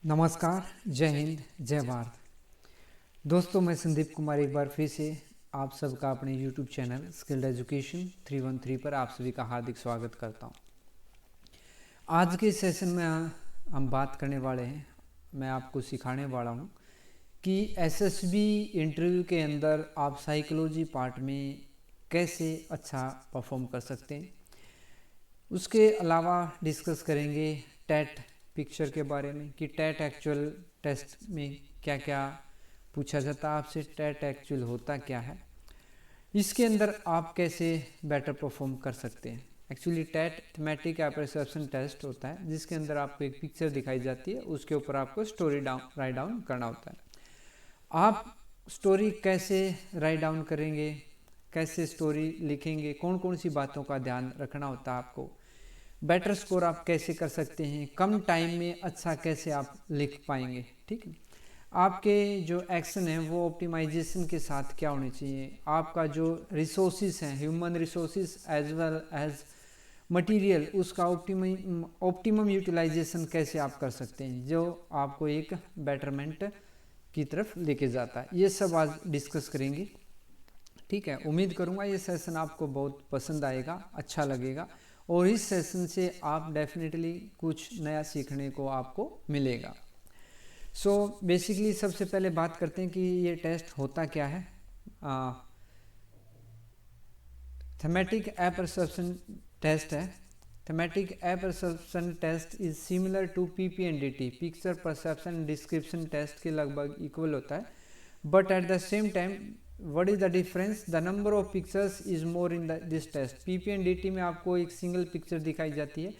नमस्कार, जय हिंद, जय भारत। दोस्तों, मैं संदीप कुमार एक बार फिर से आप सबका अपने YouTube चैनल स्किल्ड एजुकेशन 313 पर आप सभी का हार्दिक स्वागत करता हूं। आज के सेशन में हम बात करने वाले हैं, मैं आपको सिखाने वाला हूं कि SSB इंटरव्यू के अंदर आप साइकोलॉजी पार्ट में कैसे अच्छा परफॉर्म कर सकते हैं। उसके अलावा डिस्कस करेंगे टैट पिक्चर के बारे में कि टैट एक्चुअल टेस्ट में क्या क्या पूछा जाता है आपसे, टैट एक्चुअल होता क्या है, इसके अंदर आप कैसे बेटर परफॉर्म कर सकते हैं। Actually TAT thematic perception test होता है जिसके अंदर आपको एक पिक्चर दिखाई जाती है, उसके ऊपर आपको स्टोरी राइट डाउन करना होता है। आप स्टोरी कैसे राइट डाउन करेंगे, कैसे स्टोरी लिखेंगे, कौन कौन सी बातों का ध्यान रखना होता है आपको, बेटर स्कोर आप कैसे कर सकते हैं, कम टाइम में अच्छा कैसे आप लिख पाएंगे। ठीक है, आपके जो एक्शन है वो ऑप्टिमाइजेशन के साथ क्या होने चाहिए, आपका जो रिसोर्सेज हैं, human resources as well as material, उसका ऑप्टिमम यूटिलाइजेशन कैसे आप कर सकते हैं जो आपको एक बेटरमेंट की तरफ लेके जाता है। ये सब आज डिस्कस करेंगे। ठीक है, उम्मीद करूँगा ये सेशन आपको बहुत पसंद आएगा, अच्छा लगेगा और इस सेशन से आप डेफिनेटली कुछ नया सीखने को आपको मिलेगा। सो बेसिकली सबसे पहले बात करते हैं कि ये टेस्ट होता क्या है। थीमेटिक परसेप्शन टेस्ट है। Thematic perception test is similar to PPNDT, picture perception description test के लगभग इक्वल होता है, but at the same time what is the difference, the number of pictures is more in this test। PPNDT में आपको एक single picture दिखाई जाती है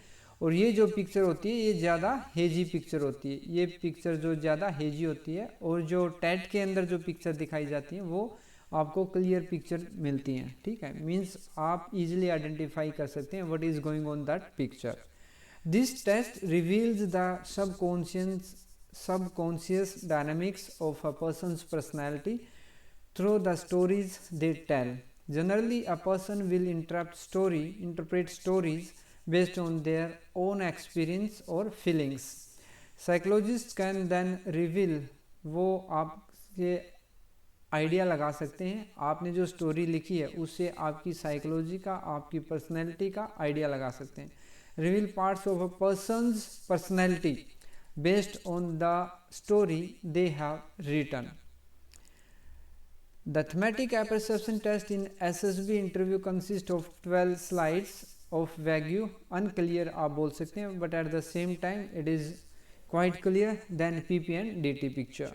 और ये जो पिक्चर होती है ये ज़्यादा हेजी पिक्चर होती है, ये पिक्चर जो ज़्यादा हेजी होती है, और जो टैट के अंदर जो पिक्चर दिखाई जाती है वो आपको क्लियर पिक्चर मिलती हैं। ठीक है, मीन्स आप इजीली आइडेंटिफाई कर सकते हैं what is going on that picture. This test reveals the subconscious dynamics of a person's personality through the stories they tell. Generally, a person will interpret stories based on their own experience or feelings. Psychologists can then reveal, वो आपके idea लगा सकते हैं, आपने जो story लिखी है उससे आपकी साइकोलॉजी का, आपकी पर्सनैलिटी का आइडिया लगा सकते हैं। Reveal parts of a person's personality based on the story they have written. The thematic perception test in SSB interview consists of 12 slides of vague, unclear आप बोल सकते हैं, but at the same time it is quite clear than PPNDT picture.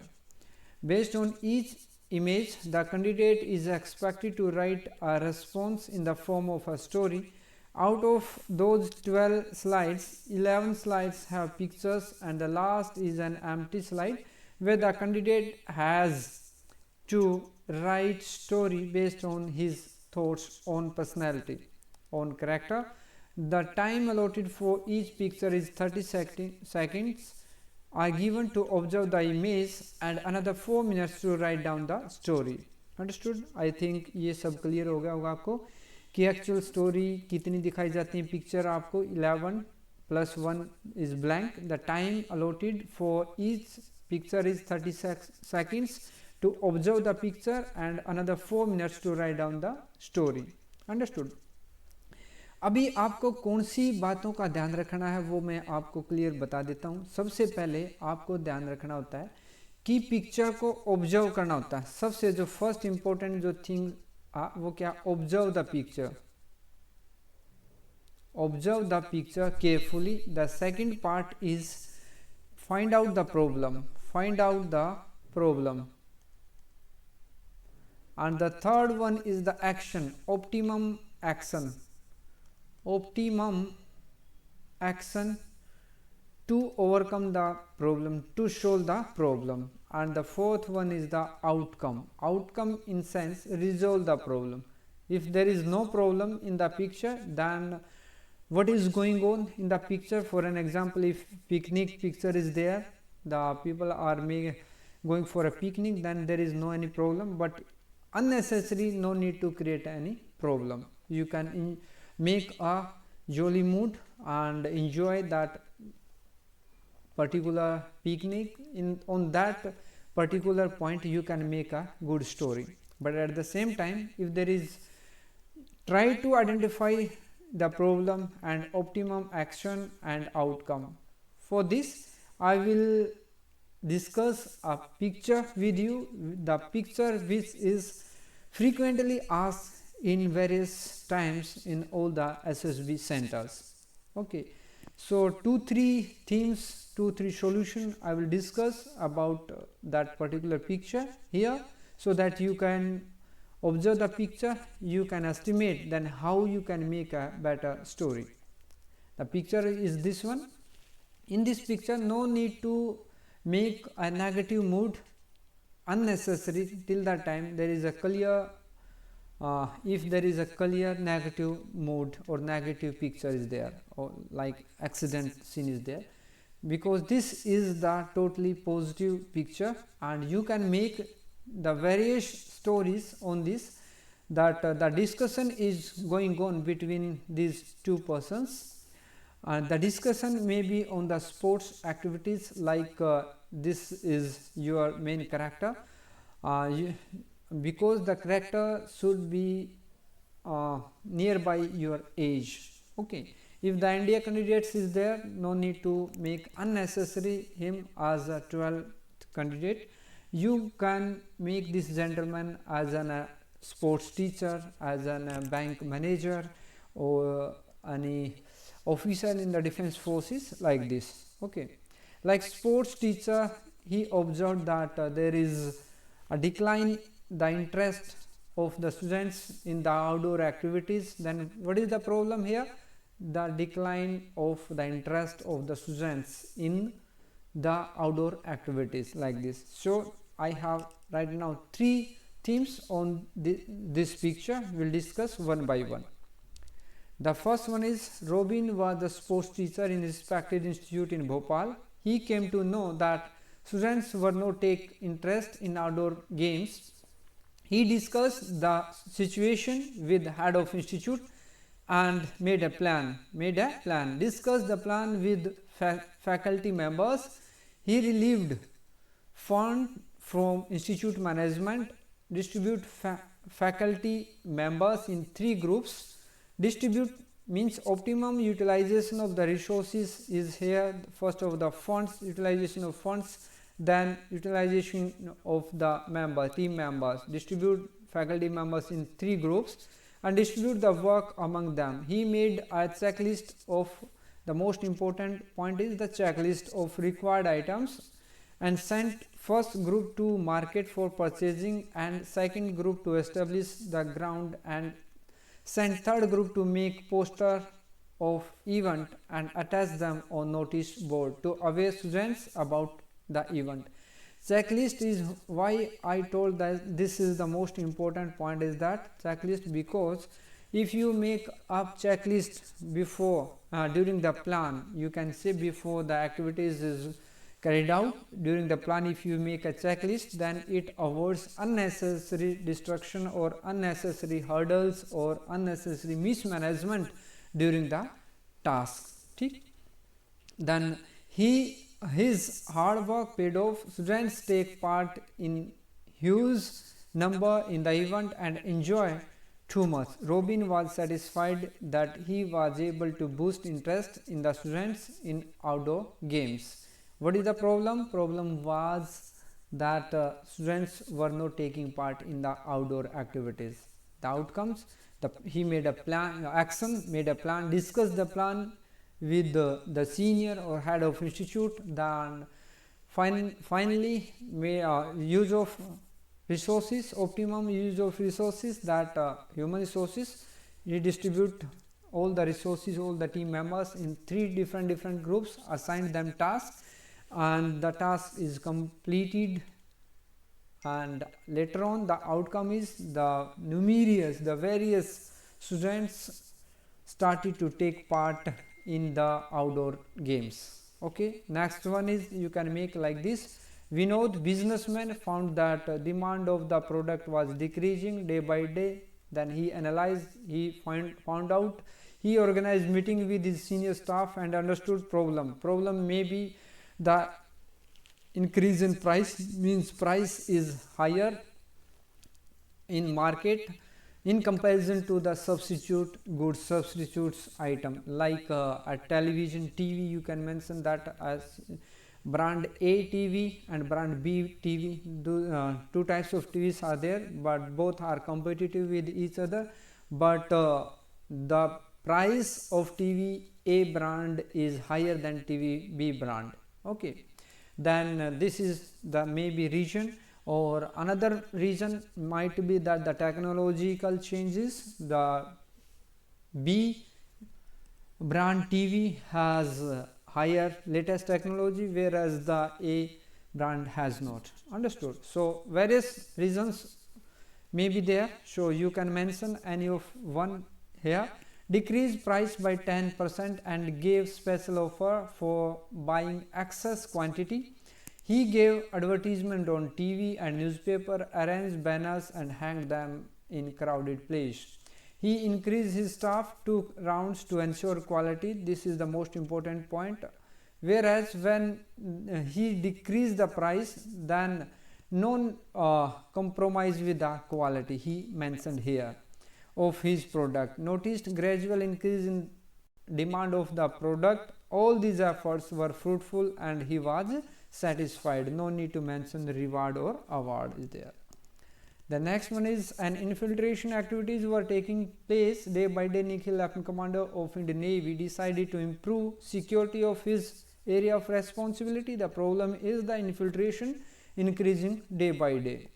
Based on each image, the candidate is expected to write a response in the form of a story. Out of those 12 slides, 11 slides have pictures and the last is an empty slide where the candidate has to write story based on his thoughts on personality, on character. The time allotted for each picture is 30 seconds are given to observe the image and another 4 minutes to write down the story. Understood? I think ये सब clear हो गया होगा आपको कि actual story कितनी दिखाई जाती है। पिक्चर आपको 11 + 1 is blank. The time allotted for each picture is 30 seconds to observe the picture and another 4 minutes to write down the story. Understood? अभी आपको कौन सी बातों का ध्यान रखना है वो मैं आपको क्लियर बता देता हूँ। सबसे पहले आपको ध्यान रखना होता है कि पिक्चर को ऑब्जर्व करना होता है। सबसे जो फर्स्ट इंपॉर्टेंट जो थिंग वो क्या, observe the picture, observe the picture carefully. The second part is find out the problem, find out the problem, and the third one is the action, optimum action to overcome the problem, to solve the problem, and the fourth one is the outcome in sense resolve the problem. If there is no problem in the picture, then what is going on in the picture? For an example, if picnic picture is there, the people are going for a picnic, then there is no any problem, but unnecessary, no need to create any problem. You can make a jolly mood and enjoy that particular picnic, on that particular point you can make a good story. But at the same time, if there is, try to identify the problem and optimum action and outcome. For this, I will discuss a picture with you, the picture which is frequently asked in various times in all the SSB centers. Okay, so 2-3 themes, 2-3 solution I will discuss about that particular picture here, so that you can observe the picture, you can estimate then how you can make a better story. The picture is this one. In this picture, no need to make a negative mood unnecessary till the time there is a clear, if there is a clear negative mood or negative picture is there, or like accident scene is there, because this is the totally positive picture, and you can make the various stories on this, that the discussion is going on between these two persons. The discussion may be on the sports activities, like this is your main character, because the character should be nearby your age. Okay, if the India candidates is there, no need to make unnecessary him as a 12th candidate. You can make this gentleman as a sports teacher, as a bank manager, or any officer in the defense forces, like this. Okay, like sports teacher, he observed that there is a decline the interest of the students in the outdoor activities. Then what is the problem here? The decline of the interest of the students in the outdoor activities, like this. So I have right now 3 themes on this picture. We'll discuss one by one. The first one is, Robin was the sports teacher in his respected institute in Bhopal. He came to know that students were not take interest in outdoor games. He discussed the situation with the head of institute and made a plan, discussed the plan with faculty members. He relieved fund from institute management, distribute faculty members in 3 groups. Distribute means optimum utilization of the resources is here. First of the funds, utilization of funds, then utilization of the team members. Distribute faculty members in 3 groups and distribute the work among them. He made a checklist of, the most important point is the checklist of required items, and sent first group to market for purchasing, and second group to establish the ground, and sent third group to make poster of event and attach them on notice board to aware students about the event. Checklist is why I told that this is the most important point, is that checklist, because if you make up checklist before during the plan, you can say before the activities is carried out, during the plan if you make a checklist, then it avoids unnecessary distraction or unnecessary hurdles or unnecessary mismanagement during the task. Then his hard work paid off. Students take part in huge number in the event and enjoy too much. Robin was satisfied that he was able to boost interest in the students in outdoor games. What is the problem? Problem was that students were not taking part in the outdoor activities. The outcomes, he made a plan, discussed the plan with the senior or head of institute. Then finally use of resources, optimum use of resources, that human resources. He distribute all the resources, all the team members in 3 different groups, assigned them tasks, and the task is completed, and later on the outcome is the various students started to take part in the outdoor games. Okay, next one is, you can make like this. Vinod, businessman, found that demand of the product was decreasing day by day. Then he analyzed, he found out, he organized meeting with his senior staff and understood problem may be The increase in price means price is higher in market in comparison to the substitute goods, substitutes item, like a television, TV. You can mention that as brand A TV and brand B TV. Two types of TVs are there, but both are competitive with each other, but the price of TV A brand is higher than TV B brand. Okay, then this is the maybe reason. Or another reason might be that the technological changes. The B brand TV has higher latest technology, whereas the A brand has not. Understood? So various reasons may be there, so you can mention any of one here. Decrease price by 10% and gave special offer for buying excess quantity. He gave advertisement on TV and newspaper, arranged banners and hanged them in crowded place. He increased his staff, took rounds to ensure quality. This is the most important point. Whereas when he decreased the price, then no compromise with the quality he mentioned here of his product. Noticed gradual increase in demand of the product. All these efforts were fruitful and he was satisfied. No need to mention the reward or award is there. The next one is an infiltration activities were taking place day by day. Nikhil, Lieutenant Commander of Indian Navy, decided to improve security of his area of responsibility. The problem is the infiltration increasing day by day.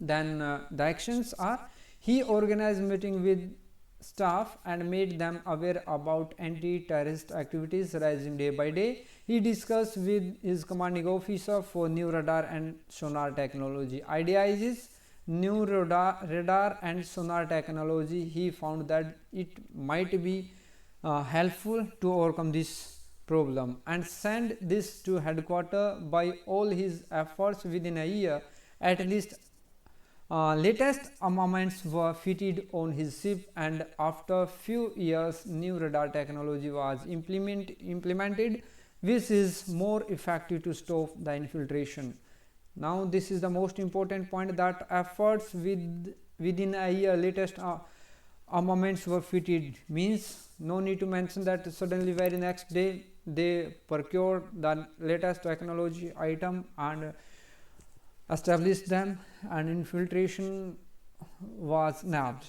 Then the actions are: he organized meeting with staff and made them aware about anti-terrorist activities rising day by day. He discussed with his commanding officer for new radar and sonar technology. Idea is new radar and sonar technology. He found that it might be helpful to overcome this problem and send this to headquarters. By all his efforts, within a year at least latest armaments were fitted on his ship, and after few years new radar technology was implemented, which is more effective to stop the infiltration. Now this is the most important point, that efforts within a year latest armaments were fitted means no need to mention that suddenly very next day they procured the latest technology item and established them, and infiltration was nabbed.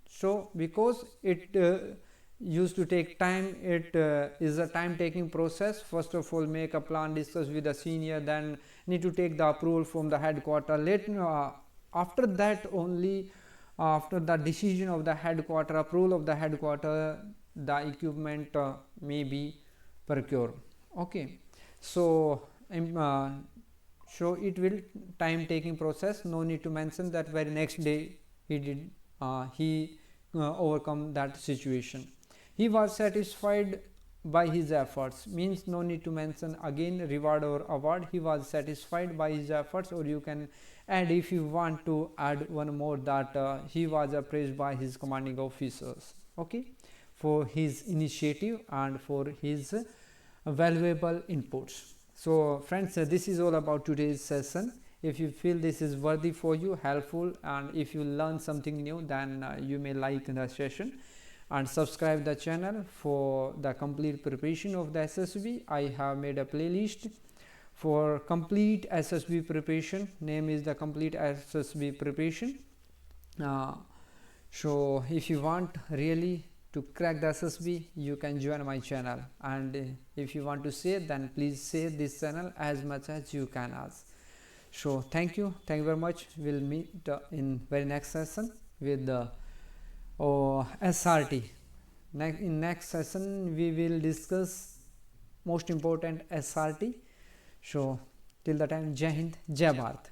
So because it used to take time, it is a time taking process. First of all, make a plan, discuss with the senior, then need to take the approval from the headquarters. After that only, after the decision of the headquarters, approval of the headquarters, the equipment may be procured. Okay, so so it will time taking process. No need to mention that very next day he overcome that situation. He was satisfied by his efforts means no need to mention again reward or award. He was satisfied by his efforts, or you can add if you want to add one more, that he was appraised by his commanding officers, okay, for his initiative and for his valuable inputs. So friends, this is all about today's session. If you feel this is worthy for you, helpful, and if you learn something new, then you may like the session and subscribe the channel for the complete preparation of the SSB. I have made a playlist for complete SSB preparation. Name is the complete SSB preparation. So if you want really to crack the SSB, you can join my channel, and if you want to share, then please share this channel as much as you can ask. So thank you very much. We'll meet in very next session with the SRT. In next session we will discuss most important SRT. So till the time, Jai Hind, Jai Bharat.